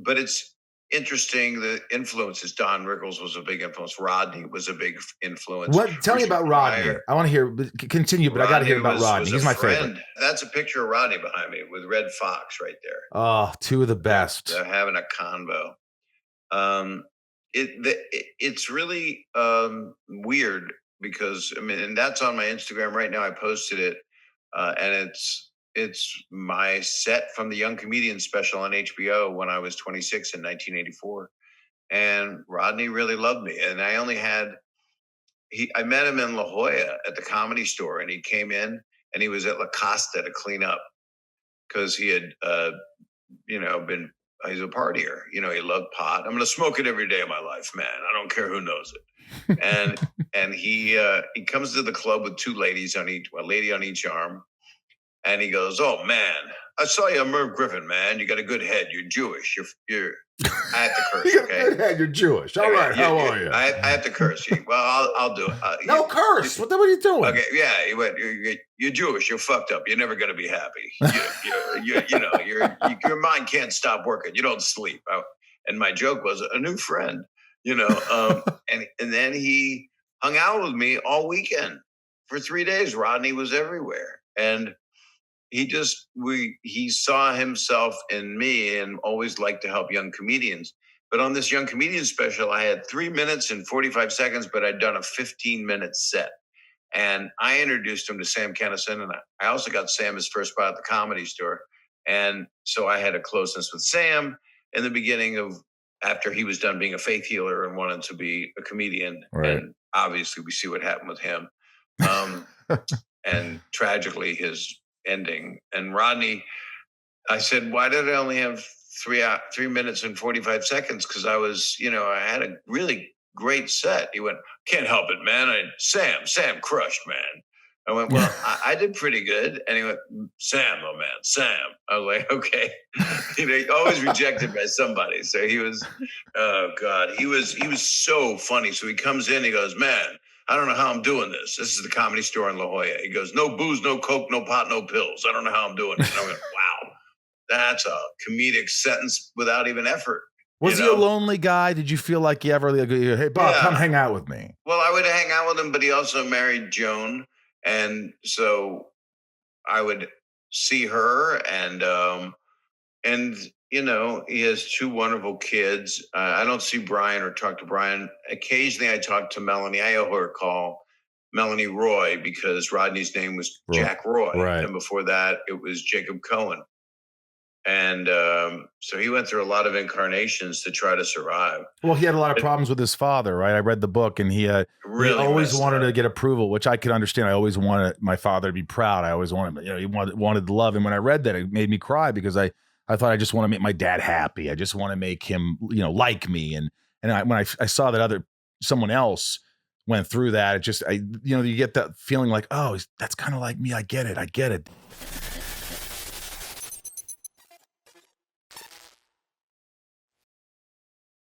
but it's interesting. The influences. Don Rickles was a big influence. Rodney was a big influence. Tell me about Rodney. I want to hear. Continue, but I got to hear about Rodney. He's my favorite. That's a picture of Rodney behind me with Red Fox right there. Oh, two of the best. They're having a convo. It's really weird because and that's on my Instagram right now. I posted it, and it's my set from the Young Comedian special on HBO when I was 26 in 1984, and Rodney really loved me. And I only had I met him in La Jolla at the Comedy Store, and he came in and he was at La Costa to clean up because he had been. He's a partier. He loved pot. I'm going to smoke it every day of my life, man. I don't care who knows it. And he comes to the club with two ladies a lady on each arm. And he goes, "Oh man, I saw you on Merv Griffin, man. You got a good head. You're Jewish. You're I have to curse, you okay? Good head. You're Jewish. All right. How are you? I have to curse you. Well, I'll do it. No curse. What are you doing? Okay, yeah. He went, you're Jewish. You're fucked up. You're never going to be happy. Your mind can't stop working. You don't sleep." And my joke was a new friend, and then he hung out with me all weekend for 3 days. Rodney was everywhere. And he saw himself in me and always liked to help young comedians. But on this Young Comedian special, I had 3 minutes and 45 seconds, but I'd done a 15-minute set. And I introduced him to Sam Kinison, and I also got Sam his first spot at the Comedy Store. And so I had a closeness with Sam in the beginning after he was done being a faith healer and wanted to be a comedian. Right. And obviously we see what happened with him. And tragically his ending. And Rodney, I said, "Why did I only have 3 minutes and 45 seconds?" Because I was, I had a really great set. He went, "Can't help it, man. Sam crushed, man." I went, "Well, I did pretty good." And he went, "Sam, oh man, Sam." I was like, okay. Always rejected by somebody. So he was, oh God, he was so funny. So he comes in, he goes, "Man, I don't know how I'm doing this. This is the Comedy Store in La Jolla." He goes, "No booze, no coke, no pot, no pills. I don't know how I'm doing it." And I went, wow, that's a comedic sentence without even effort. Was he a lonely guy? Did you feel like you ever, "Hey, Bob, come hang out with me"? Well, I would hang out with him, but he also married Joan. And so I would see her and he has two wonderful kids. I don't see Brian or talk to Brian. Occasionally I talk to Melanie. I owe her a call, Melanie Roy, because Rodney's name was Jack Roy. Right. And before that, it was Jacob Cohen. And so he went through a lot of incarnations to try to survive. Well, he had a lot of problems with his father, right? I read the book, and he always wanted to get approval, which I could understand. I always wanted my father to be proud. I always wanted, he wanted love. And when I read that, it made me cry because I thought I just want to make my dad happy. I just want to make him, like me. And when I saw that someone else went through that, you get that feeling like, oh, that's kind of like me. I get it.